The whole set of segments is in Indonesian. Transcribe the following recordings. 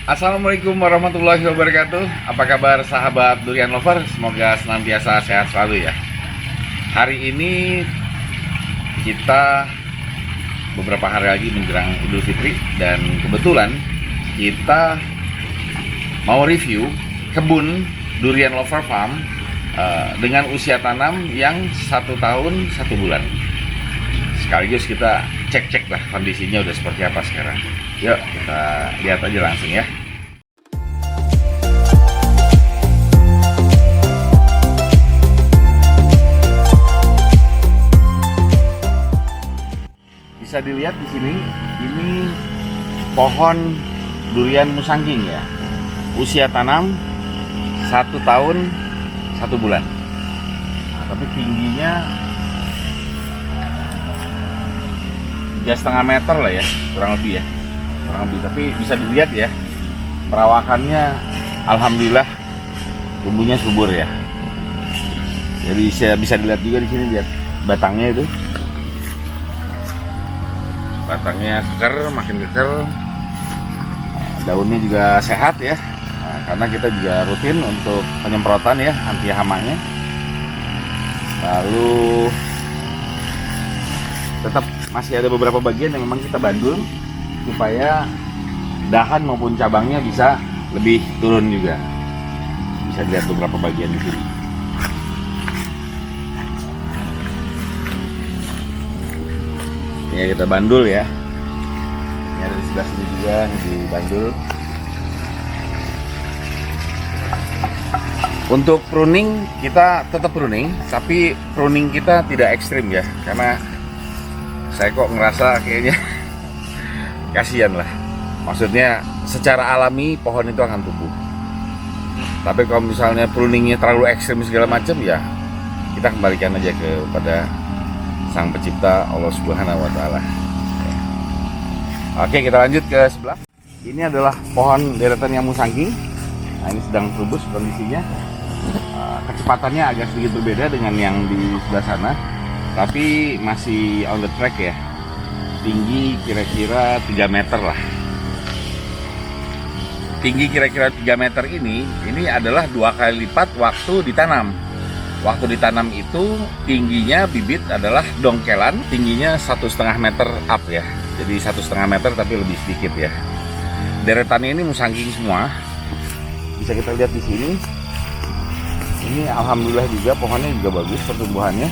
Assalamualaikum warahmatullahi wabarakatuh. Apa kabar sahabat durian lover? Semoga senantiasa sehat selalu ya. Hari ini kita beberapa hari lagi menjelang Idul Fitri dan kebetulan kita mau review kebun durian lover farm dengan usia tanam yang 1 tahun 1 bulan. Sekaligus kita cek-cek lah kondisinya udah seperti apa sekarang. Yuk kita lihat aja langsung ya. Bisa dilihat di sini, ini pohon durian musangging ya. Usia tanam 1 tahun 1 bulan. Nah, tapi tingginya 3,5 meter lah ya, kurang lebih. Tapi bisa dilihat ya, perawakannya alhamdulillah tumbuhnya subur ya. Jadi bisa dilihat juga di sini, lihat batangnya itu. Batangnya keker, makin keker. Daunnya juga sehat ya. Nah, karena kita juga rutin untuk penyemprotan ya, anti hamanya. Lalu tetap masih ada beberapa bagian yang memang kita bandul supaya dahan maupun cabangnya bisa lebih turun juga. Bisa lihat beberapa bagian di sini. Ya kita bandul ya. Ini ada di sebelah sini juga di bandul. Untuk pruning kita tetap pruning, tapi pruning kita tidak ekstrim ya, karena saya kok ngerasa kayaknya kasihan lah. Maksudnya secara alami pohon itu akan tumbuh. Tapi kalau misalnya pruningnya terlalu ekstrim segala macam ya, kita kembalikan aja kepada Sang Pencipta Allah Subhanahu wa taala. Oke, kita lanjut ke sebelah. Ini adalah pohon deretan yang musangging. Nah, ini sedang rubus kondisinya. Kecepatannya agak sedikit berbeda dengan yang di sebelah sana, tapi masih on the track ya. Tinggi kira-kira 3 meter lah. Tinggi kira-kira 3 meter ini adalah 2 kali lipat waktu ditanam. Waktu ditanam itu tingginya bibit adalah dongkelan, tingginya 1,5 meter up ya. Jadi 1,5 meter tapi lebih sedikit ya. Deretannya ini musangging semua. Bisa kita lihat di sini. Ini alhamdulillah juga pohonnya juga bagus pertumbuhannya.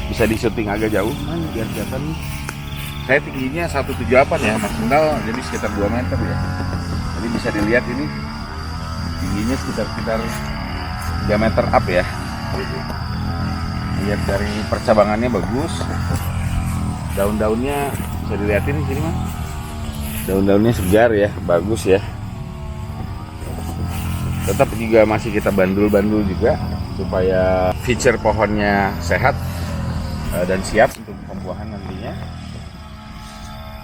Bisa di syuting agak jauh, biar kelihatan. Saya tingginya 178 ya, maksimal jadi sekitar 2 meter ya. Jadi bisa dilihat ini tingginya sekitar 3 meter up ya. Lihat dari percabangannya bagus. Daun-daunnya bisa dilihatin di sini mas. Daun-daunnya segar ya, bagus ya. Tetap juga masih kita bandul-bandul juga supaya feature pohonnya sehat dan siap untuk pembuahan nantinya.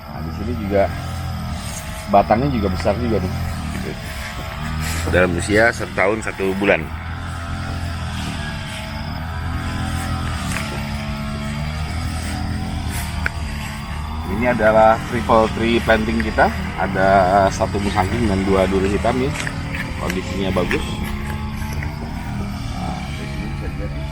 Nah, di sini juga batangnya juga besar juga nih. Dalam usia 1 tahun 1 bulan. Ini adalah triple tree planting kita. Ada 1 musangging dan 2 duri hitam nih. Kondisinya bagus. Nah, di sini bisa dilihat nih.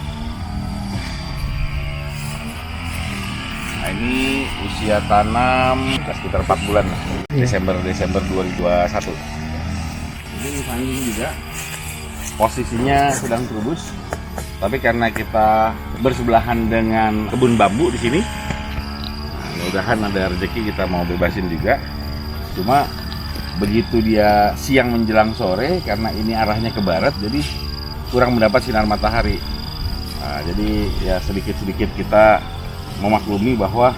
Nah, ini usia tanam sekitar 4 bulan lah. Desember 2021. Ini musangging juga. Posisinya sedang terubus. Tapi karena kita bersebelahan dengan kebun bambu di sini, mudah-mudahan ada rezeki kita mau bebasin juga. Cuma begitu dia siang menjelang sore, karena ini arahnya ke barat, jadi kurang mendapat sinar matahari. Nah, jadi ya sedikit-sedikit kita memaklumi bahwa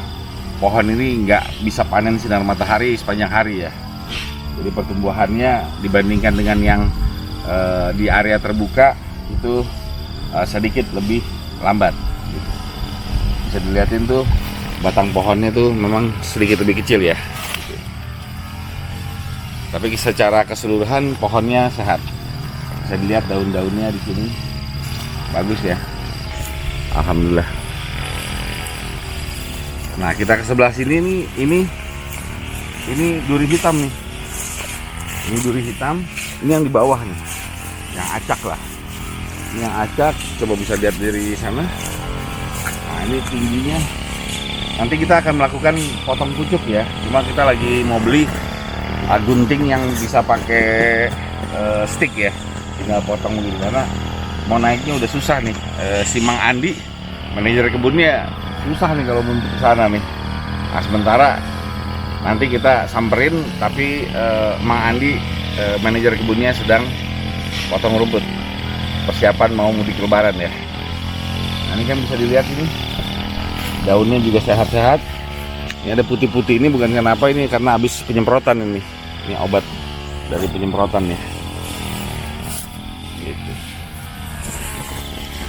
pohon ini nggak bisa panen sinar matahari sepanjang hari ya. Jadi pertumbuhannya dibandingkan dengan yang di area terbuka itu sedikit lebih lambat. Bisa dilihatin tuh batang pohonnya tuh memang sedikit lebih kecil ya. Tapi secara keseluruhan pohonnya sehat. Bisa dilihat daun-daunnya di sini bagus ya. Alhamdulillah. Nah, kita ke sebelah sini nih, ini duri hitam nih. Ini duri hitam. Ini yang di bawah nih, yang acak lah. Ini yang acak, coba bisa lihat dari sana. Nah ini tingginya. Nanti kita akan melakukan potong pucuk ya. Cuma kita lagi mau beli gunting yang bisa pakai stick ya. Tinggal potong dulu karena mau naiknya udah susah nih. Si Mang Andi, manajer kebunnya, susah nih kalau mau ke sana nih. Nah sementara nanti kita samperin, tapi Mang Andi, manajer kebunnya sedang potong rumput. Persiapan mau mudik lebaran ya. Nah ini kan bisa dilihat ini. Daunnya juga sehat-sehat. Ini ada putih-putih, ini bukan kenapa, ini karena habis penyemprotan ini. Ini obat dari penyemprotan ya. Gitu.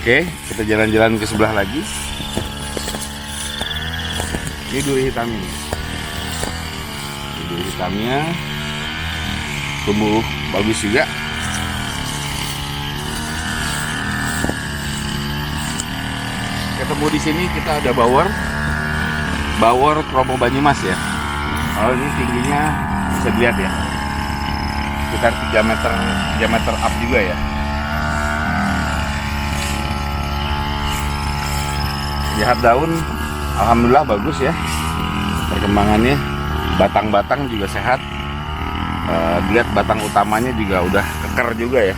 Oke, kita jalan-jalan ke sebelah lagi. Ini duri hitam ini. Ini duri hitamnya tumbuh bagus juga. Ketemu di sini kita ada bawor Kromo Banyumas ya. Kalau ini tingginya bisa dilihat ya, sekitar 3 meter up juga ya. Lihat daun, alhamdulillah bagus ya perkembangannya. Batang-batang juga sehat. Lihat batang utamanya juga udah keker juga ya.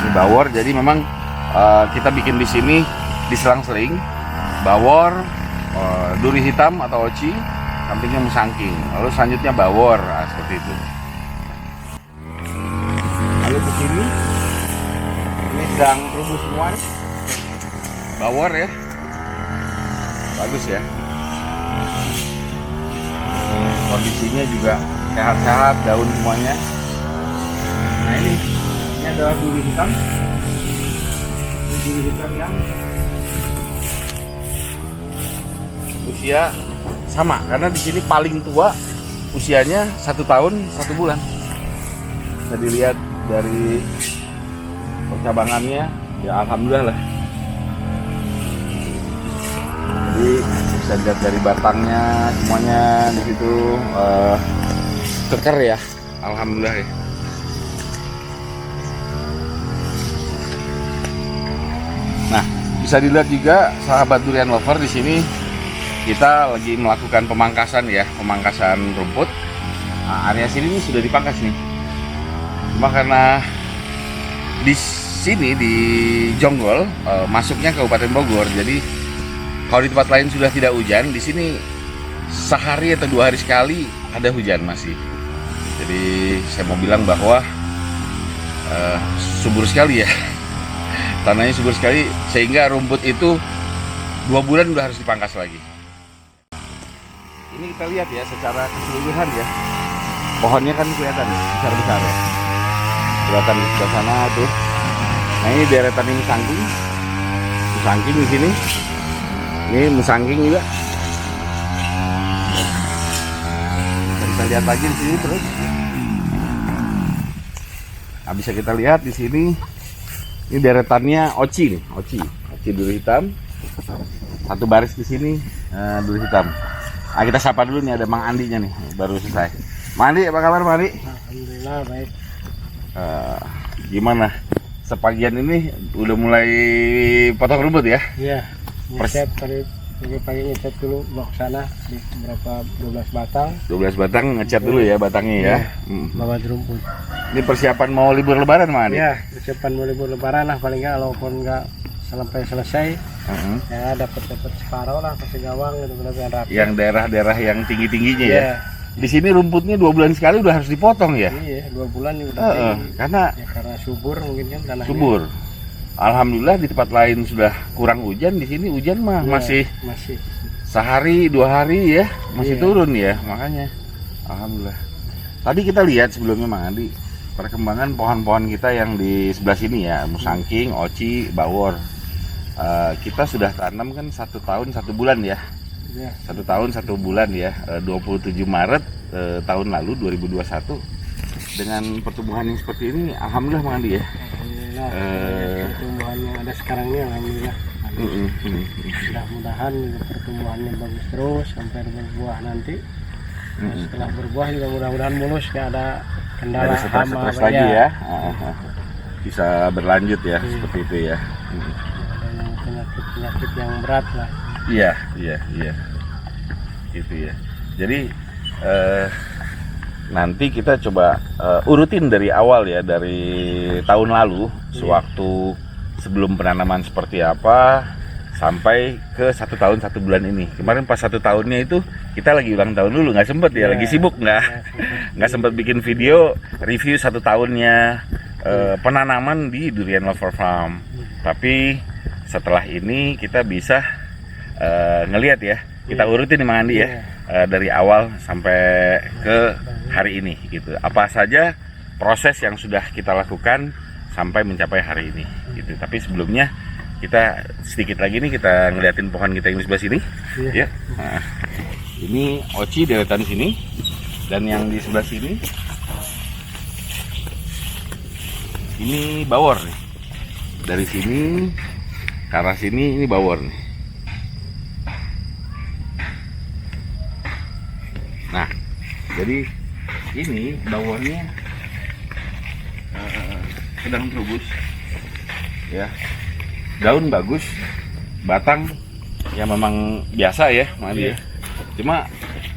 Ini bawor, jadi memang kita bikin di sini diselang-seling bawor, duri hitam atau oci, sampingnya musangking, lalu selanjutnya bawor, seperti itu. Lalu ke sini, ini sedang tumbuh semua nih. Bawor ya, bagus ya. Kondisinya juga sehat-sehat, daun semuanya. Nah ini adalah duri hitam. Duri hitam yang usia sama, karena di sini paling tua usianya 1 tahun 1 bulan. Bisa dilihat dari percabangannya, ya alhamdulillah lah. Jadi bisa dilihat dari batangnya semuanya di situ keker ya, alhamdulillah ya. Nah, bisa dilihat juga sahabat durian lover, di sini kita lagi melakukan pemangkasan ya, pemangkasan rumput. Nah, area sini sudah dipangkas nih. Cuma karena di sini di Jonggol masuknya Kabupaten Bogor, jadi kalau di tempat lain sudah tidak hujan, di sini sehari atau 2 hari sekali ada hujan masih. Jadi saya mau bilang bahwa subur sekali ya. Tanahnya subur sekali sehingga rumput itu 2 bulan udah harus dipangkas lagi. Ini kita lihat ya secara keseluruhan ya. Pohonnya kan kelihatan besar-besar ya. Kelihatan di sebelah sana tuh. Nah ini deretan ini musangking. Musangking di sini. Ini musangking juga. Kita lihat lagi di sini terus. Nah, bisa kita lihat di sini. Ini deretannya oci nih, oci duri hitam. Satu baris di sini duri hitam. Nah, kita sapa dulu nih, ada Mang Andinya nih, baru selesai. Mang Andi, apa kabar Mang Andi? Alhamdulillah baik. Gimana? Sepagian ini udah mulai potong rumput ya? Iya. Ngecat pagi ngecat dulu bawa ke sana di berapa 12 batang. 12 batang ngecat dulu ya batangnya ya. Bawa rumput. Ini persiapan mau libur lebaran Mang Andi? Iya, persiapan mau libur lebaran lah, paling nggak walaupun nggak sampai selesai. Ya dapat separuh lah, kasih gawang gitu, kelebihan rapi. Yang daerah-daerah yang tinggi-tingginya ya. Ya. Di sini rumputnya 2 bulan sekali udah harus dipotong ya? Iya, 2 bulan udah tinggi. Karena subur mungkin kan tanahnya. Subur. Alhamdulillah di tempat lain sudah kurang hujan, di sini hujan mah ya, masih sehari 2 hari ya, masih turun ya, makanya alhamdulillah. Tadi kita lihat sebelumnya Mang Andi, perkembangan pohon-pohon kita yang di sebelah sini ya, musangking, oci, bawor. Kita sudah tanam kan 1 tahun 1 bulan ya. 1 tahun 1 bulan ya, 27 Maret tahun lalu 2021. Dengan pertumbuhan yang seperti ini, alhamdulillah Mang Andi ya. Alhamdulillah, pertumbuhan yang ada sekarang ini alhamdulillah. Mudah-mudahan pertumbuhannya bagus terus sampai berbuah nanti. Setelah berbuah juga mudah-mudahan mulus, nggak ada kendala Dari stres lagi ya. Bisa berlanjut ya seperti itu ya. Ada yang penyakit yang berat lah. Iya. Gitu ya. Jadi nanti kita coba urutin dari awal ya, dari tahun lalu sewaktu sebelum penanaman seperti apa sampai ke 1 tahun 1 bulan ini. Kemarin pas 1 tahunnya itu kita lagi ulang tahun dulu, nggak sempet ya, lagi sibuk nggak sempet bikin video review 1 tahunnya penanaman di Durian Lover Farm. Tapi setelah ini kita bisa ngelihat ya, kita urutin nih Mang Andi ya, dari awal sampai ke hari ini gitu. Apa saja proses yang sudah kita lakukan sampai mencapai hari ini gitu. Tapi sebelumnya kita sedikit lagi nih kita ngeliatin pohon kita yang di sebelah sini ya. Nah, ini oci deretan sini, dan yang di sebelah sini ini bawor nih. Dari sini ke arah sini ini bawor nih. Nah, jadi ini bawornya sedang terubus ya, daun bagus, batang ya memang biasa ya Mang Andi ya. Cuma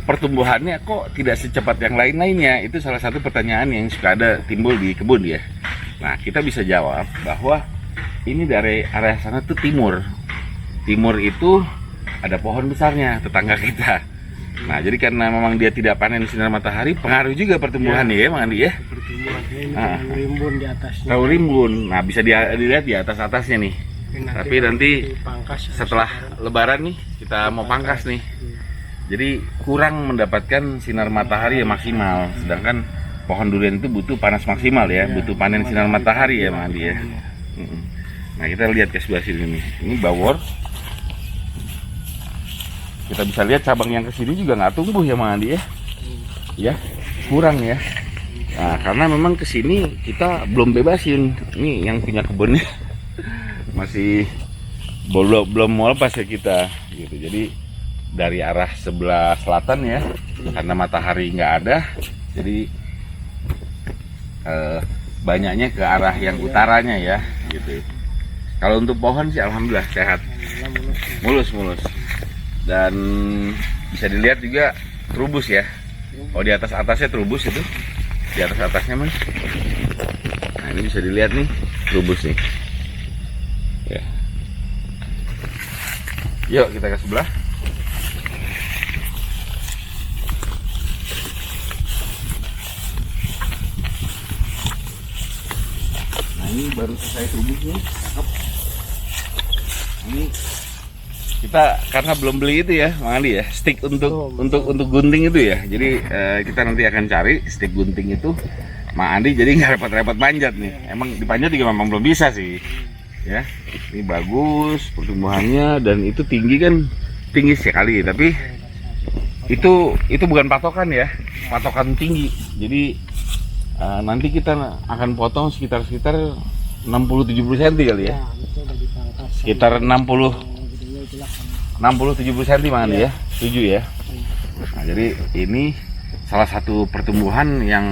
pertumbuhannya kok tidak secepat yang lain-lainnya, itu salah satu pertanyaan yang suka ada timbul di kebun ya. Nah, kita bisa jawab bahwa ini dari area sana tuh timur itu ada pohon besarnya tetangga kita. Nah, jadi karena memang dia tidak panen sinar matahari, pengaruh juga pertumbuhan ya Mang Andi ya. Pertumbuhan ini rimbun di atasnya. Tahu rimbun. Nah, bisa dilihat di atasnya nih. Tapi nanti setelah lebaran nih kita mau pangkas nih. Jadi kurang mendapatkan sinar matahari yang maksimal. Sedangkan pohon durian itu butuh panas maksimal ya, butuh panen sinar matahari ya Mang Andi ya. Nah, kita lihat ke sebelah sini nih. Ini bawor. Kita bisa lihat cabang yang kesini juga nggak tumbuh ya Mang Andi ya. Ya, kurang ya. Nah, karena memang kesini kita belum bebasin. Ini yang punya kebunnya masih belum mau lepas ya kita gitu. Jadi dari arah sebelah selatan ya, karena matahari nggak ada, jadi banyaknya ke arah yang utaranya ya gitu. Kalau untuk pohon sih alhamdulillah sehat, mulus dan bisa dilihat juga terubus ya. Oh, di atasnya terubus itu, di atasnya Mas. Nah, ini bisa dilihat nih terubus nih ya. Yuk kita ke sebelah. Nah, ini baru selesai terubus nih, cakep. Ini kita karena belum beli itu ya Mang Andi ya, stick untuk gunting itu ya. Jadi kita nanti akan cari stick gunting itu Mang Andi, jadi nggak repot-repot panjat nih. Emang dipanjat juga memang belum bisa sih ya. Ini bagus pertumbuhannya, dan itu tinggi sekali, tapi itu bukan patokan ya, patokan tinggi. Jadi nanti kita akan potong sekitar 60-70 cm kali ya, sekitar 60-70 cm Mang Andi ya, setuju ya. Nah, jadi ini salah satu pertumbuhan yang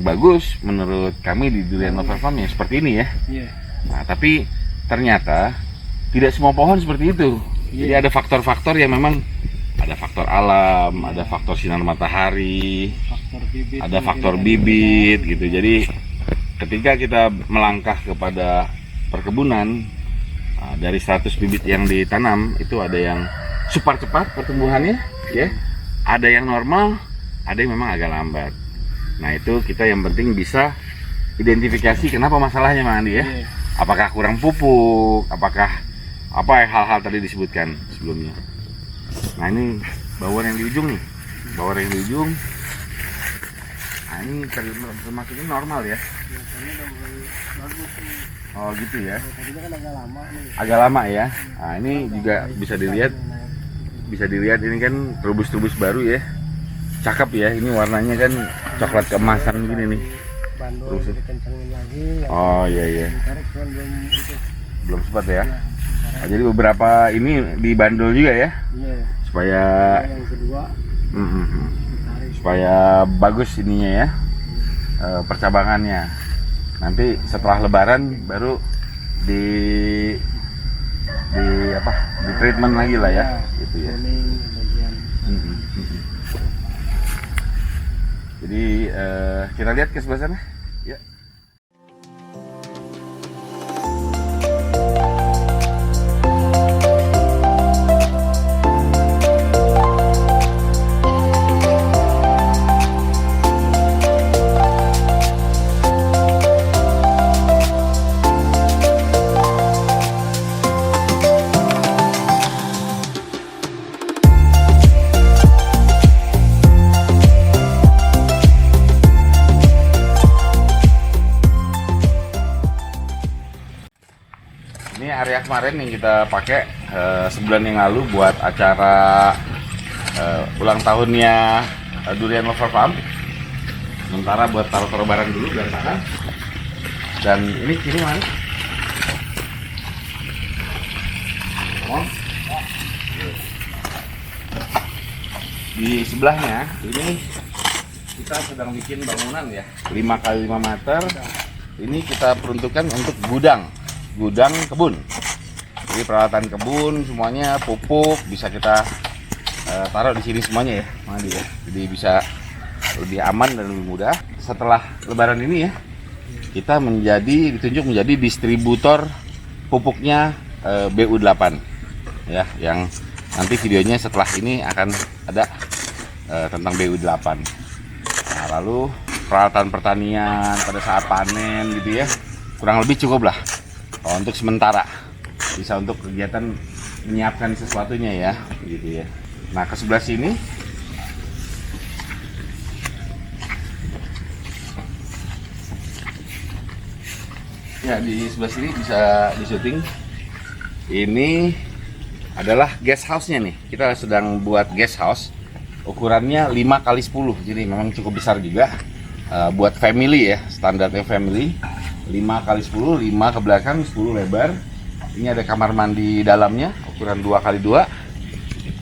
bagus menurut kami di Durian Lover Farm ya, seperti ini ya. Nah, tapi ternyata tidak semua pohon seperti itu. Jadi ada faktor-faktor yang memang, ada faktor alam, ada faktor sinar matahari, ada faktor bibit gitu. Jadi ketika kita melangkah kepada perkebunan, dari 100 bibit yang ditanam itu ada yang super cepat pertumbuhannya ya, ada yang normal, ada yang memang agak lambat. Nah, itu kita yang penting bisa identifikasi kenapa masalahnya Mang Andi ya. Apakah kurang pupuk, apakah hal-hal tadi disebutkan sebelumnya. Nah, ini bawor yang di ujung nih, bawor yang di ujung. Nah, ini termasuknya normal ya. Oh gitu ya. Agak lama ya. Nah, ini juga bisa dilihat ini kan terubus baru ya. Cakep ya, ini warnanya kan coklat keemasan gini nih. Terus oh iya. Belum sempat ya. Nah, jadi beberapa ini dibandul juga ya. Supaya yang kedua supaya bagus ininya ya, percabangannya. Nanti setelah Lebaran baru di treatment lagi lah ya, gitu ya. Jadi kita lihat ke sebelah sana. Ya. Ini area kemarin yang kita pakai sebulan yang lalu buat acara ulang tahunnya Durian Lover Farm. Sementara buat taruh-taruh barang dulu berantakan. Dan ini kiri mana? Oh. Di sebelahnya ini kita sedang bikin bangunan ya, 5 x 5 meter. Ini kita peruntukkan untuk gudang kebun. Jadi peralatan kebun semuanya, pupuk bisa kita taruh di sini semuanya ya, Mandi ya. Jadi bisa lebih aman dan lebih mudah. Setelah Lebaran ini ya, kita ditunjuk menjadi distributor pupuknya BU8 ya, yang nanti videonya setelah ini akan ada tentang BU8. Nah, lalu peralatan pertanian pada saat panen gitu ya, kurang lebih cukup lah. Untuk sementara bisa untuk kegiatan menyiapkan sesuatunya ya, gitu ya. Nah, ke sebelah sini ya, di sebelah sini bisa disuting. Ini adalah guest house-nya nih. Kita sedang buat guest house. Ukurannya 5 x 10. Jadi memang cukup besar juga. Buat family ya, standarnya family. 5 x 10, 5 ke belakang, 10 lebar. Ini ada kamar mandi dalamnya, ukuran 2 x 2.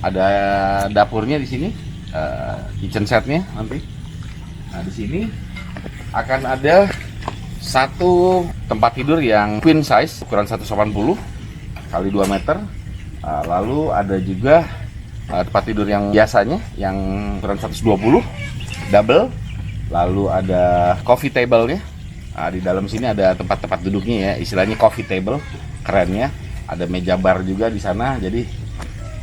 Ada dapurnya di sini, kitchen setnya nanti. Nah, di sini akan ada satu tempat tidur yang queen size, ukuran 180 x 2 meter. Lalu ada juga tempat tidur yang biasanya, yang ukuran 120 double. Lalu ada coffee table-nya. Di dalam sini ada tempat-tempat duduknya ya, istilahnya coffee table, kerennya. Ada meja bar juga di sana. Jadi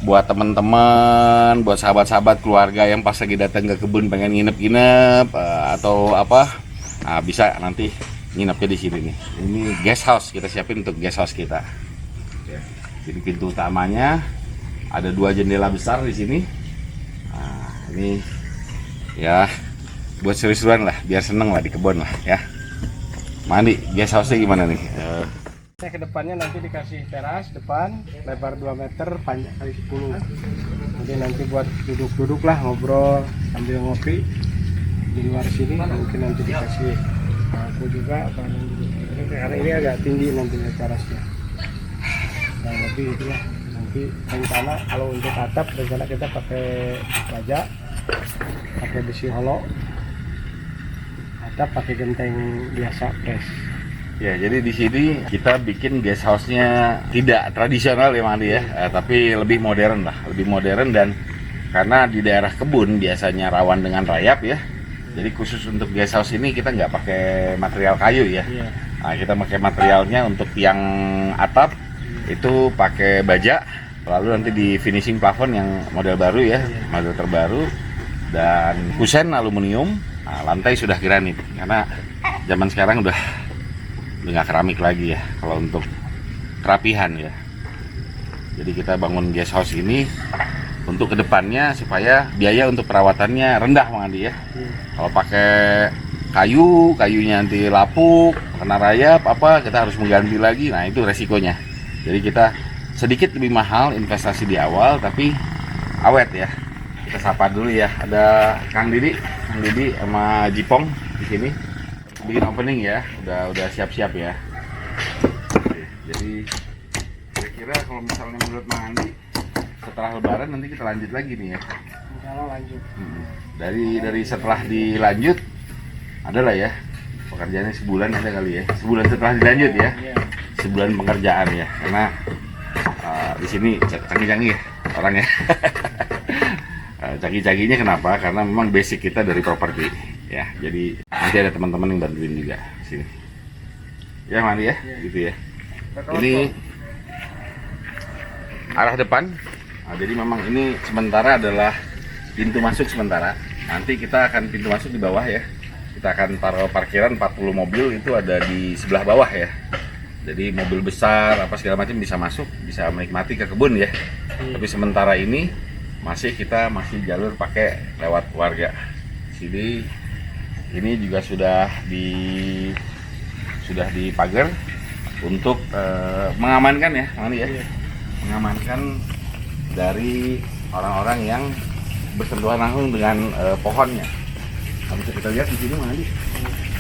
buat teman-teman, buat sahabat-sahabat keluarga yang pas lagi datang ke kebun pengen nginep-nginep atau apa, bisa nanti nginepnya di sini nih. Ini guest house, kita siapin untuk guest house kita. Jadi pintu utamanya ada 2 jendela besar di sini. Nah, ini ya buat seru-seruan lah, biar seneng lah di kebun lah ya. Mandi, guest house-nya gimana nih? Ke depannya nanti dikasih teras depan, lebar 2 meter, panjang kali 10. Jadi nanti buat duduk-duduk lah, ngobrol sambil ngopi di luar sini. Mungkin nanti dikasih lampu juga, karena ini agak tinggi nanti terasnya. Nah, lebih itu ya. Nanti rencana kalau untuk atap, rencana kita pakai baja, pakai besi holo. Atap pakai genteng biasa fresh. Ya, jadi di sini kita bikin guest house-nya tidak tradisional ya Mandi ya, tapi lebih modern lah, lebih modern. Dan karena di daerah kebun biasanya rawan dengan rayap ya, jadi khusus untuk guest house ini kita nggak pakai material kayu ya. Nah, kita pakai materialnya untuk tiang atap itu pakai baja, lalu nanti di finishing plafon yang model baru ya, model terbaru, dan kusen aluminium. Nah, lantai sudah granit karena zaman sekarang udah nggak keramik lagi ya kalau untuk kerapihan ya. Jadi kita bangun guest house ini untuk kedepannya supaya biaya untuk perawatannya rendah Bang Andi ya. Kalau pakai kayunya nanti lapuk, kena rayap apa, kita harus mengganti lagi. Nah, itu resikonya. Jadi kita sedikit lebih mahal investasi di awal tapi awet ya. Kita sapa dulu ya. Ada Kang Didi sama Jipong di sini. Bikin opening ya, udah siap-siap ya. Jadi kira-kira kalau misalnya menurut Mang Andi setelah Lebaran nanti kita lanjut lagi nih ya. lanjut. Dari setelah dilanjut adalah ya pekerjaannya sebulan ada kali ya, sebulan setelah dilanjut ya, sebulan pengerjaan ya, karena di sini canggih-canggih ya orangnya. Canggih-canggihnya kenapa? Karena memang basic kita dari properti ya, jadi nanti ada teman-teman yang bantuin juga di sini ya Mandi ya, gitu ya. Ini arah depan. Nah, jadi memang ini sementara adalah pintu masuk sementara. Nanti kita akan pintu masuk di bawah ya. Kita akan taruh parkiran 40 mobil itu ada di sebelah bawah ya. Jadi mobil besar apa segala macam bisa masuk, bisa menikmati ke kebun ya. Tapi sementara ini kita masih jalur pakai lewat warga. Sini ini juga sudah dipagar untuk mengamankan ya, Mandi ya. Mengamankan dari orang-orang yang bersentuhan langsung dengan pohonnya. Nah, bisa kita lihat di sini Mandi.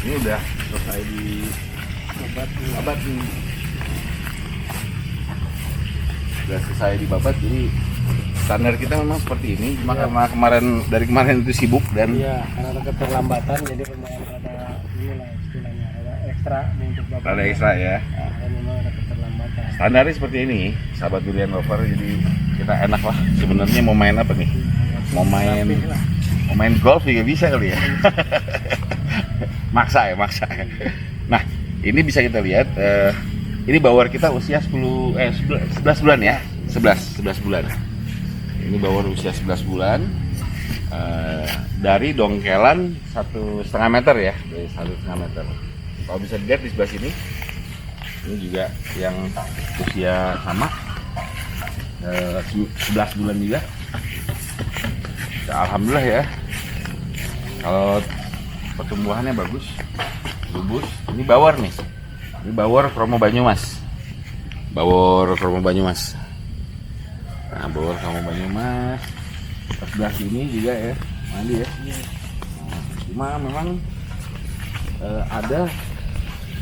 Ini udah selesai di babat nih. Udah selesai dibabat, jadi standar kita memang seperti ini. Cuma karena dari kemarin itu sibuk dan karena ada keterlambatan, jadi lumayan ada inilah istilahnya, ada ekstra untuk babat. ada ekstra ya. Dan memang ada keterlambatan. Standarnya seperti ini, sahabat durian lover. Jadi kita enak lah. Sebenarnya mau main apa nih? Mau main golf juga bisa kali ya. maksa ya. Nah, ini bisa kita lihat. Ini bawor kita usia 11 bulan ya. 11 bulan. Ini bawor usia 11 bulan. Dari dongkelan 1,5 meter ya, dari 1,5 meter. Kalau bisa dilihat di sebelah sini, ini juga yang usia sama, 11 bulan juga. Alhamdulillah ya. Kalau pertumbuhannya bagus, lubus. Ini bawor nih. Ini bawor Kromo Banyumas. Nah, bawor Kromo Banyumas. Sebelah sini juga ya, Mandi ya. Nah, cuma memang ada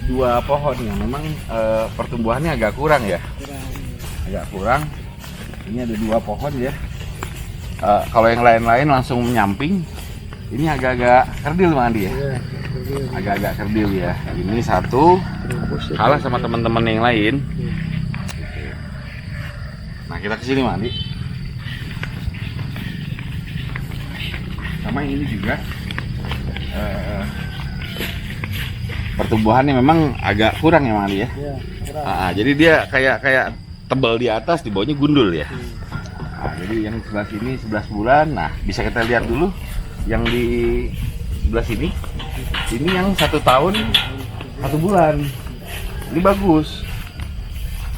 2 pohon yang memang pertumbuhannya agak kurang ya. Agak kurang. Ini ada 2 pohon ya. Kalau yang lain-lain langsung menyamping, ini agak-agak kerdil Mandi ya. Agak-agak kerdil ya. Ini satu kalah sama teman-teman yang lain. Nah, kita kesini Mandi. Sama yang ini juga pertumbuhannya memang agak kurang ya Mandi ya. Jadi dia kayak tebal di atas, di bawahnya gundul ya. Nah, jadi yang sebelah sini 11 bulan. Nah, bisa kita lihat dulu yang di sebelah sini. Ini yang 1 tahun 1 bulan. Ini bagus.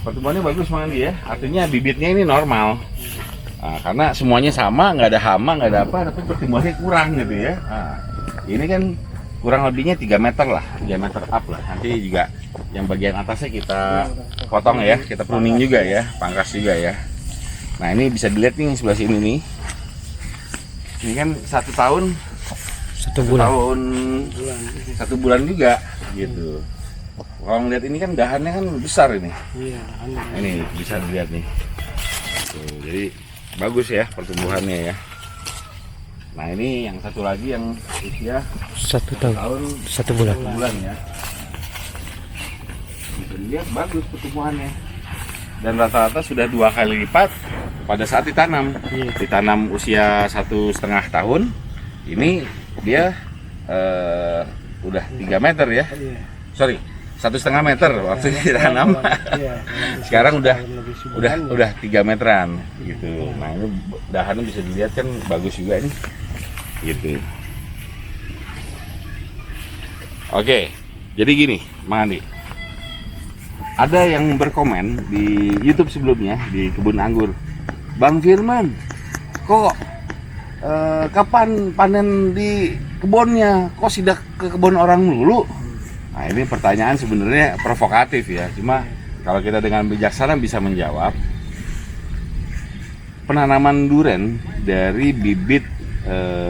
Pertumbuhannya bagus Mandi ya. Artinya bibitnya ini normal. Nah, karena semuanya sama, nggak ada hama, nggak ada apa, tapi pertumbuhannya kurang gitu ya. Nah, ini kan kurang lebihnya 3 meter lah, 3 meter up lah. Nanti juga yang bagian atasnya kita potong ya, kita pruning juga ya, pangkas juga ya. Nah, ini bisa dilihat nih sebelah sini nih. Ini kan 1 tahun 1 bulan juga gitu. Kalau ngeliat ini kan dahannya kan besar ini. Ini bisa dilihat nih. Tuh, jadi bagus ya pertumbuhannya ya. Nah, ini yang satu lagi yang usia 1 tahun 1 bulan. 1 bulan ya. Bisa dilihat bagus pertumbuhannya. Dan rata-rata sudah 2 kali lipat pada saat ditanam. Ditanam usia 1,5 tahun. Ini dia udah 3 meter ya. Sorry, 1,5 meter waktu ditanam. Sekarang udah 3 meteran gitu. Nah, ini dahannya bisa dilihat kan bagus juga nih. Gitu. Oke, jadi gini, Mandi. Ada yang berkomen di YouTube sebelumnya di Kebun Anggur, Bang Firman, kok kapan panen di kebunnya? Kok sidak ke kebun orang melulu? Nah, ini pertanyaan sebenarnya provokatif ya. Cuma kalau kita dengan bijaksana bisa menjawab. Penanaman duren dari bibit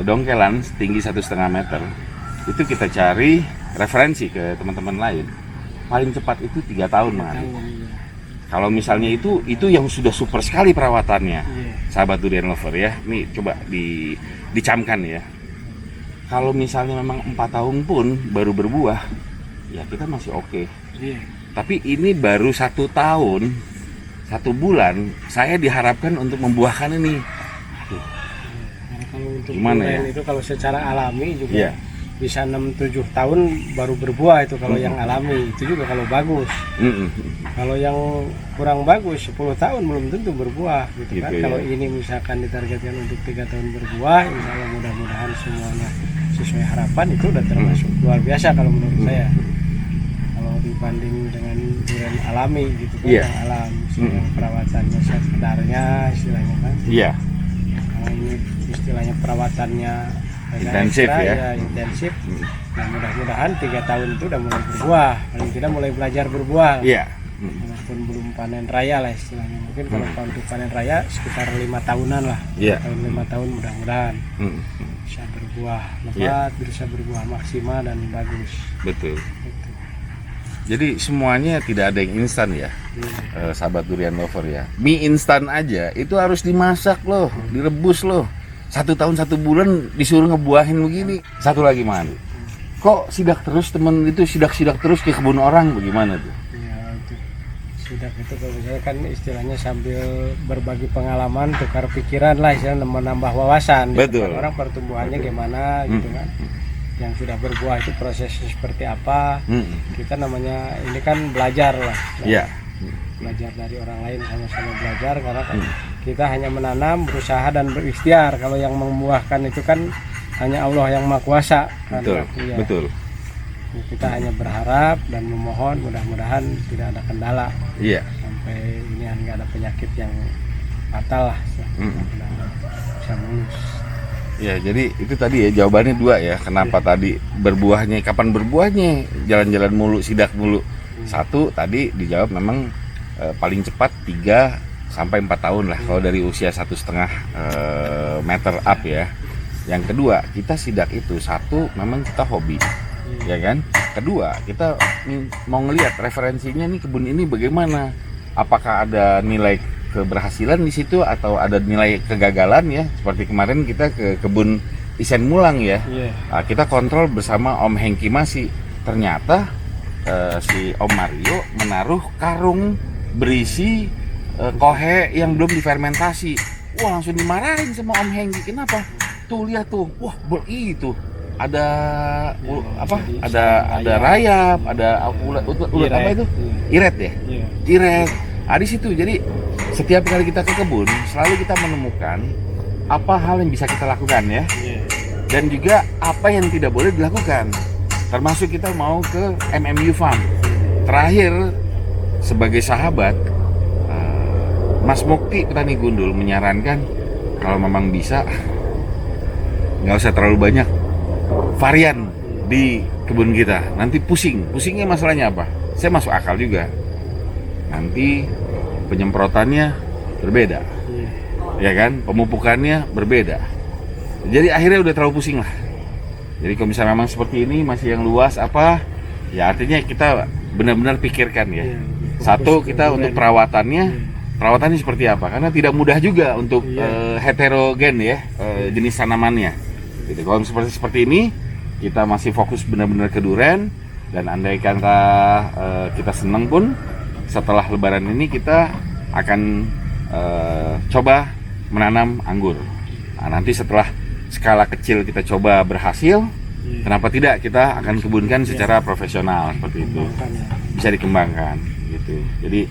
dongkelan setinggi 1,5 meter itu kita cari referensi ke teman-teman lain. Paling cepat itu 3 tahun Mandi. Kalau misalnya itu yang sudah super sekali perawatannya, Iya. sahabat durian lover ya. Nih coba dicamkan ya. Kalau misalnya memang 4 tahun pun baru berbuah, ya kita masih oke. Iya. Tapi ini baru 1 tahun, 1 bulan, saya diharapkan untuk membuahkan ini. Aduh, Karena kalau untuk Gimana durian ya? itu kalau secara alami juga Iya. bisa 6-7 tahun baru berbuah itu kalau yang alami, itu juga kalau bagus. Mm-mm. Kalau yang kurang bagus 10 tahun belum tentu berbuah gitu kan. Gitu, Kalau ya. ini misalkan ditargetkan untuk 3 tahun berbuah, insya Allah mudah-mudahan semuanya sesuai harapan, itu udah termasuk luar biasa kalau menurut saya. Kalau dibanding dengan durian alami gitu kan, Iya. yang alam, yang perawatannya sekedarnya istilahnya kan. Iya, Kalau ini istilahnya perawatannya agak Intensif ekstra, ya. intensif. Nah mudah-mudahan 3 tahun itu udah mulai berbuah, paling tidak mulai belajar berbuah. iya. Walaupun belum panen raya lah istilahnya, mungkin kalau untuk panen raya sekitar 5 tahunan lah. Iya. Tahun 5 tahun mudah-mudahan Mm. bisa berbuah lebat, Iya. bisa berbuah maksimal dan bagus. Betul. Gitu. Jadi semuanya tidak ada yang instan ya, Iya. sahabat durian lover ya. Mie instan aja itu harus dimasak loh, direbus loh. 1 tahun 1 bulan disuruh ngebuahin begini. Satu lagi man, kok sidak terus temen itu sidak terus ke kebun orang, bagaimana tuh? Ya, untuk sidak itu kalau saya kan istilahnya sambil berbagi pengalaman, tukar pikiran lah, istilahnya menambah wawasan. Betul. Orang pertumbuhannya gimana gitu kan. Yang sudah berbuah itu prosesnya seperti apa. Kita namanya ini kan belajar lah. Iya. Belajar dari orang lain, sama-sama belajar, karena kan kita hanya menanam, berusaha dan berikhtiar. Kalau yang membuahkan itu kan hanya Allah yang Maha Kuasa kan. Betul. Iya. Betul. Kita hanya berharap dan memohon mudah-mudahan tidak ada kendala Iya. sampai ini nggak ada penyakit yang fatal lah. Mudah-mudahan bisa mulus. Ya, jadi itu tadi ya jawabannya 2 ya. Kenapa tadi berbuahnya, kapan berbuahnya? Jalan-jalan mulu, sidak mulu. 1 tadi dijawab memang paling cepat 3 sampai 4 tahun lah kalau dari usia 1,5 meter up ya. Yang kedua, kita sidak itu 1 memang kita hobi. Ya kan? Kedua, kita mau ngelihat referensinya nih kebun ini bagaimana? Apakah ada nilai keberhasilan di situ atau ada nilai kegagalan ya? Seperti kemarin kita ke kebun Isen Mulang ya. Iya. Nah, kita kontrol bersama Om Hengki Masi. Ternyata si Om Mario menaruh karung berisi kohe yang belum difermentasi. Wah, langsung dimarahin sama Om Hengki. Kenapa? Tuh lihat tuh. Wah, itu ada apa? Ada rayap, ada ulat apa itu? Iret ya? Iya. Iret. Di situ. Jadi setiap kali kita ke kebun selalu kita menemukan apa hal yang bisa kita lakukan ya, Iya. dan juga apa yang tidak boleh dilakukan. Termasuk kita mau ke MMU Farm. Terakhir sebagai sahabat, Mas Mukti Petani Gundul menyarankan kalau memang bisa nggak usah terlalu banyak varian di kebun kita. Nanti pusingnya masalahnya apa? Saya masuk akal juga. Nanti penyemprotannya berbeda, Iya. ya kan? Pemupukannya berbeda. Jadi akhirnya udah terlalu pusing lah. Jadi kalau misalnya memang seperti ini masih yang luas apa, ya artinya kita benar-benar pikirkan ya. Iya. 1 kita untuk perawatannya seperti apa? Karena tidak mudah juga untuk heterogen ya jenis tanamannya. Gitu. Kalau seperti ini kita masih fokus benar-benar ke durian, dan andai kata kita senang pun setelah Lebaran ini kita akan coba menanam anggur. Nah, nanti setelah skala kecil kita coba berhasil, kenapa tidak kita akan kebunkan secara profesional seperti itu, bisa dikembangkan gitu. Jadi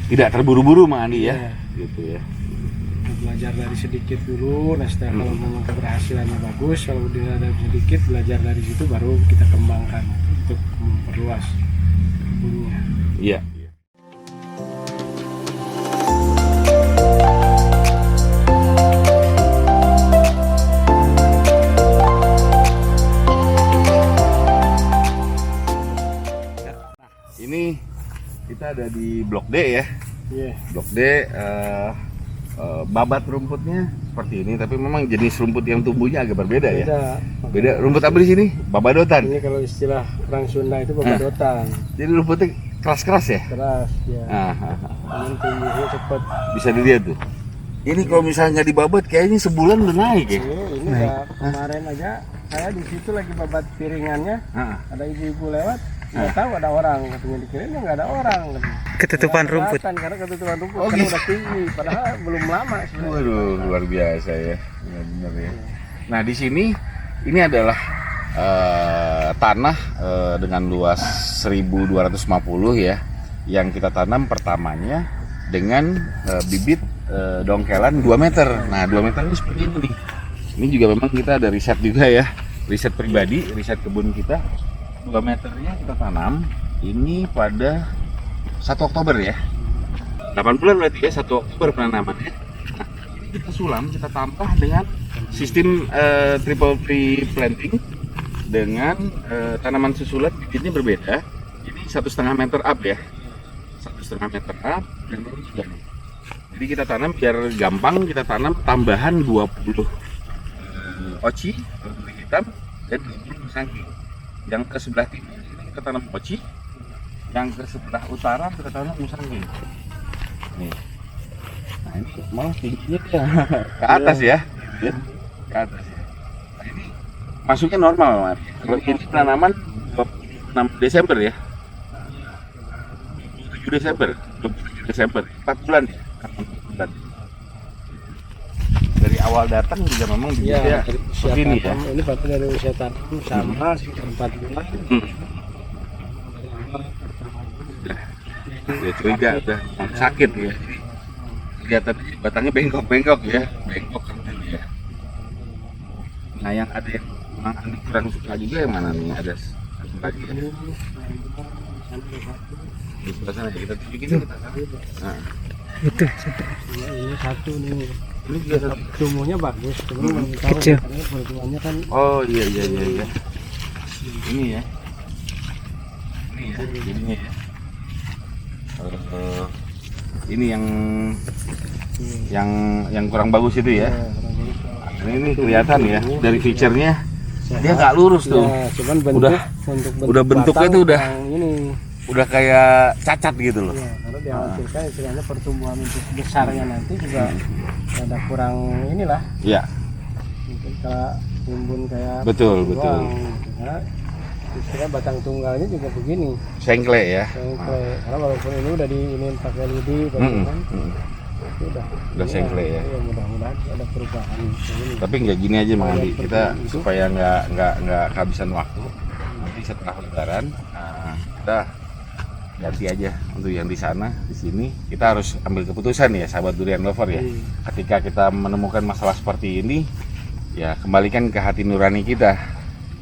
tidak terburu-buru Mang Andi ya, gitu ya. Belajar dari sedikit dulu, nah setelah kalau memang keberhasilannya bagus, kalau dia ada sedikit belajar dari situ baru kita kembangkan untuk memperluas kebunnya. Iya. Ini kita ada di Blok D ya. Iya. Blok D babat rumputnya seperti ini, tapi memang jenis rumput yang tumbuhnya agak berbeda ya. Beda. Rumput apa di sini? Babadotan. Ini kalau istilah orang Sunda itu babadotan. Jadi rumputnya keras-keras ya. keras ya. Ini tumbuhnya cepat. Bisa dilihat tuh. Ini kalau misalnya nggak dibabat kayaknya sebulan udah naik ya. Ini udah kemarin aja saya di situ lagi babat piringannya. Ada ibu-ibu lewat, nggak tahu ada orang, katanya dikirimnya nggak ada orang. Ketutupan rumput. Karena ketutupan rumput Oh, kan gitu. udah tinggi, padahal belum lama sebenarnya. Waduh, luar biasa ya. Benar ya. Nah, di sini ini adalah tanah dengan luas 1.250 ya, yang kita tanam pertamanya dengan bibit dongkelan 2 meter. Nah, 2 meter ini seperti ini nih. Ini juga memang kita ada riset juga ya, riset pribadi, riset kebun kita. 2 meternya kita tanam ini pada 1 Oktober ya. 8 bulan berarti ya, 1 Oktober penanamannya. Nah, ini kita sulam, kita tambah dengan sistem triple tree planting dengan tanaman susulan bibitnya berbeda. Ini 1,5 meter up ya, 1,5 meter up dan ini sudah. Jadi kita tanam biar gampang, kita tanam tambahan 20 oci putih hitam dan 20 sangki. Yang ke sebelah timur kita tanam oci, yang ke sebelah utara kita tanam musangking. Nih. Nah ini malah tingginya ke atas ya, ke atas. Nah, ini masuknya normal, Mas. Kalau ini penanaman 26 Desember ya, 27 Desember, 4 bulan ya. 4 bulan. Dari awal datang juga memang bibitnya seperti ini ya. Ini berarti dari usia tanam sama sekitar 4 bulan. Udah curiga, udah sakit ya. Kelihatan batangnya bengkok-bengkok ya, bengkok ya. Nah yang ada yang memang kurang suka juga yang mana nih, ada satu lagi ya. Di sebelah sana ya, kita tunjukin kita. Nah, Itu Ini satu nih. ini juga satu. Tumbuhnya bagus, cuma belum tahu Kecil. karena pertumbuhannya kan Oh iya. Ini ya. Ini ya, jadinya ya. Ini yang kurang bagus itu ya. Ini kelihatan ya dari feature-nya dia nggak lurus tuh. ya, cuman bentuk udah bentuknya batang tuh udah yang ini. udah kayak cacat gitu loh. Ya, karena dikhawatirkan istilahnya pertumbuhan untuk besarnya nanti juga ada kurang inilah. Iya, Mungkin kalau timbun kayak betul. Karena istilah batang tunggalnya juga begini. Sengkle ya. Karena walaupun ini udah ini pakai lidi, kan itu udah sengkle ya. Ya, mudah-mudahan ada perubahan. Ini. Tapi nggak gini aja Mang Andi, kita supaya nggak kehabisan waktu. Nanti setelah Lebaran, kita ganti aja untuk yang di sana, di sini kita harus ambil keputusan ya, sahabat durian lover ya. Ketika kita menemukan masalah seperti ini, ya kembalikan ke hati nurani kita.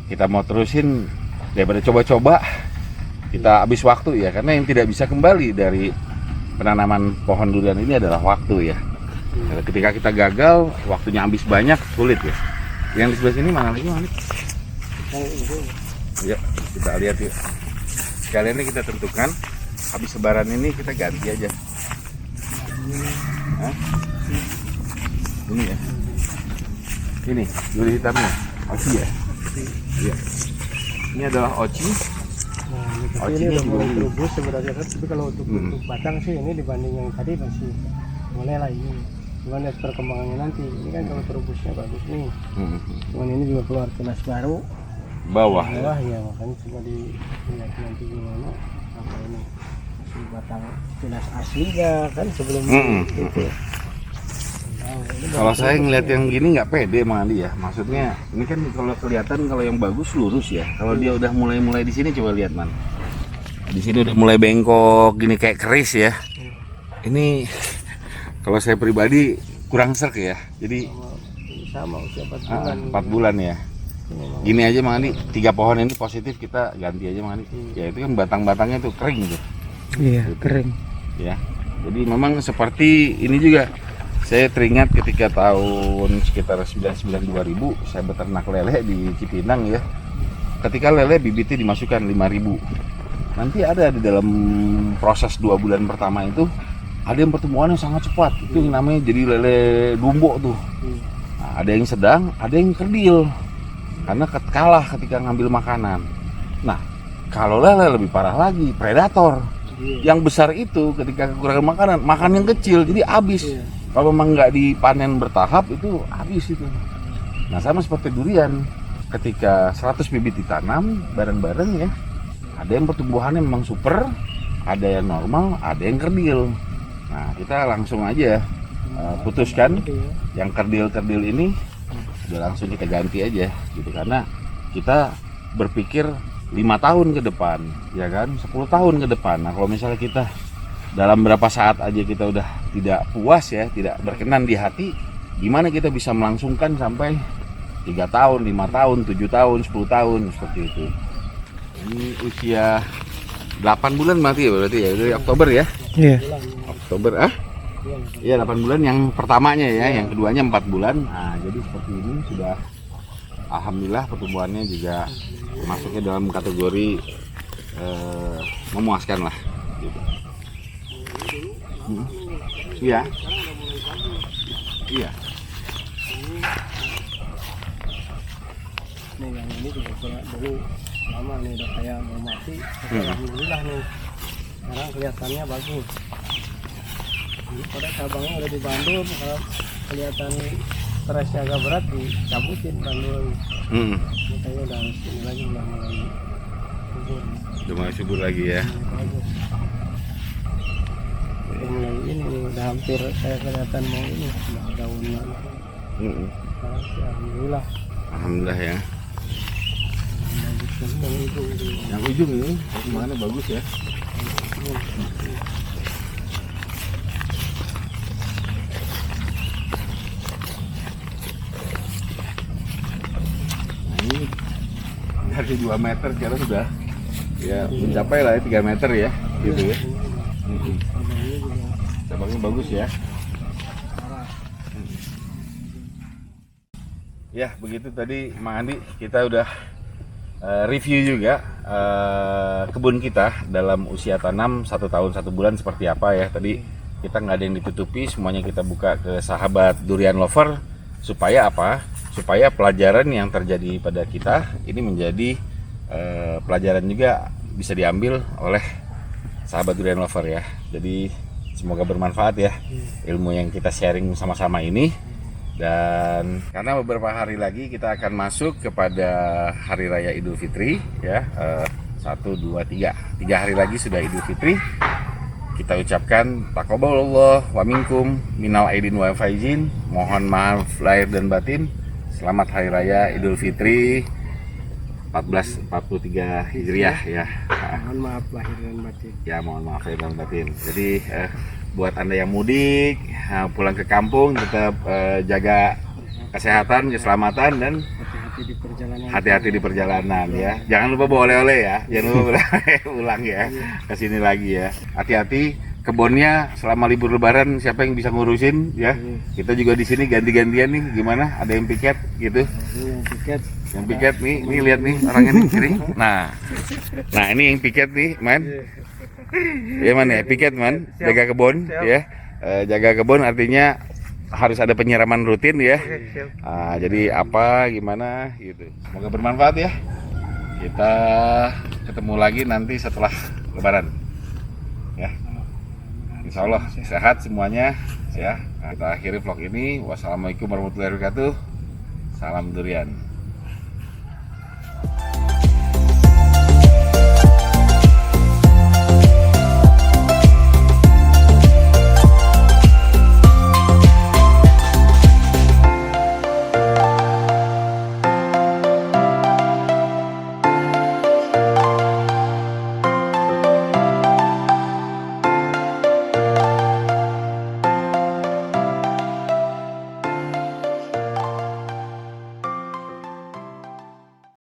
Kita mau terusin daripada coba-coba, kita habis waktu ya, karena yang tidak bisa kembali dari penanaman pohon durian ini adalah waktu ya. Ketika kita gagal, waktunya habis banyak, sulit ya. Yang di sebelah sini mana lagi, Mang Andi? Ya, kita lihat yuk. Sekalian ini kita tentukan, habis lebaran ini kita ganti aja. Hah? Ini ya. Ini duri hitamnya, oci ya. Iya. Ini adalah oci. Nah, ini udah mulai berubus sebenarnya kan, tapi kalau untuk bentuk batang sih ini dibanding yang tadi masih boleh lah ini. Cuman lihat perkembangannya nanti. Ini kan kalau terubusnya bagus nih. Cuman ini juga keluar tunas baru. Bawah. Bawah ya, makanya cuma dilihat nanti gimana apa ini si batang tunas aslinya kan sebelum itu. Nah, ini Kalau saya ngeliat yang gini nggak pede Mang Andi ya. Maksudnya ini kan kalau kelihatan kalau yang bagus lurus ya. Kalau dia udah mulai di sini coba lihat Man. Di sini udah mulai bengkok gini kayak keris ya. Ini kalau saya pribadi kurang serk ya. Jadi sama usia 4 bulan. 4 bulan ya. Gini aja Mang Andi, 3 pohon ini positif kita ganti aja Mang Andi. Ya itu kan batang-batangnya tuh kering tuh. Iya, kering. Ya. Jadi memang seperti ini juga. Saya teringat ketika tahun sekitar 99-2000 saya beternak lele di Cipinang ya. Ketika lele bibitnya dimasukkan 5.000. Nanti ada di dalam proses 2 bulan pertama itu ada yang pertumbuhannya sangat cepat. Itu yang namanya jadi lele dumbo tuh. Nah, ada yang sedang, ada yang kerdil. Karena kalah ketika ngambil makanan. Nah, kalau lele lebih parah lagi, predator. Yang besar itu ketika kekurangan makanan, makan yang kecil jadi habis. Iya. Kalau memang nggak dipanen bertahap itu habis itu. Nah sama seperti durian, ketika 100 bibit ditanam bareng-bareng ya, ada yang pertumbuhannya memang super, ada yang normal, ada yang kerdil. Nah kita langsung aja putuskan yang kerdil-kerdil ini udah langsung kita ganti aja gitu, karena kita berpikir 5 tahun ke depan ya kan, 10 tahun ke depan. Nah kalau misalnya kita dalam berapa saat aja kita udah tidak puas ya, tidak berkenan di hati, gimana kita bisa melangsungkan sampai 3 tahun, 5 tahun, 7 tahun, 10 tahun seperti itu. Ini usia 8 bulan berarti ya, dari Oktober ya. Iya. Oktober Iya 8 bulan yang pertamanya ya, yang keduanya 4 bulan. Nah, jadi seperti ini sudah alhamdulillah pertumbuhannya juga masuknya dalam kategori memuaskan lah gitu. Iya. Iya. Nih yang ini juga dulu lama nih udah kayak mau mati. Alhamdulillah nih. Sekarang kelihatannya bagus. Ini pada cabangnya udah dibandur, kalau kelihatan stresnya agak berat dicabutin bandul. Makanya udah harus ini lagi udah mulai subur. Udah mulai subur lagi ya. Bagus. Udah mulai ini nih, udah hampir kayak kelihatan mau ini, udah daunnya. Sekarang sih alhamdulillah. Alhamdulillah ya. Yang ujung ini perkembangannya bagus ya. Nah ini dari 2 meter sekarang sudah ya mencapai lah ya 3 meter ya gitu ya. Cabangnya bagus ya. Ya begitu tadi Mang Andi, kita udah review juga kebun kita dalam usia tanam 1 tahun 1 bulan seperti apa ya. Tadi kita nggak ada yang ditutupi, semuanya kita buka ke sahabat durian lover supaya apa? Supaya pelajaran yang terjadi pada kita ini menjadi pelajaran juga bisa diambil oleh sahabat durian lover ya. Jadi semoga bermanfaat ya ilmu yang kita sharing sama-sama ini. Dan karena beberapa hari lagi kita akan masuk kepada Hari Raya Idul Fitri ya, 1, 2, 3 hari lagi sudah Idul Fitri. Kita ucapkan taqabbalallah wa minkum minal aidin wa faizin, mohon maaf lahir dan batin. Selamat Hari Raya Idul Fitri 1443 Hijriah ya. Mohon maaf lahir dan batin. Ya mohon maaf lahir dan batin. Jadi buat Anda yang mudik pulang ke kampung tetap jaga kesehatan, keselamatan, dan hati-hati di perjalanan ya. Jangan lupa bawa oleh-oleh ya, jangan lupa pulang ya ke sini lagi ya. Hati-hati, kebunnya selama libur lebaran siapa yang bisa ngurusin ya. Kita juga di sini ganti-gantian nih, gimana, ada yang piket gitu. Yang piket nih lihat nih orangnya nih kering. Nah ini yang piket nih man. Ya man ya, piket man, jaga kebun ya. Jaga kebun artinya harus ada penyiraman rutin ya. Jadi apa gimana gitu. Semoga bermanfaat ya. Kita ketemu lagi nanti setelah lebaran ya. Insya Allah sehat semuanya ya. Kita akhiri vlog ini. Wassalamualaikum warahmatullahi wabarakatuh. Salam durian.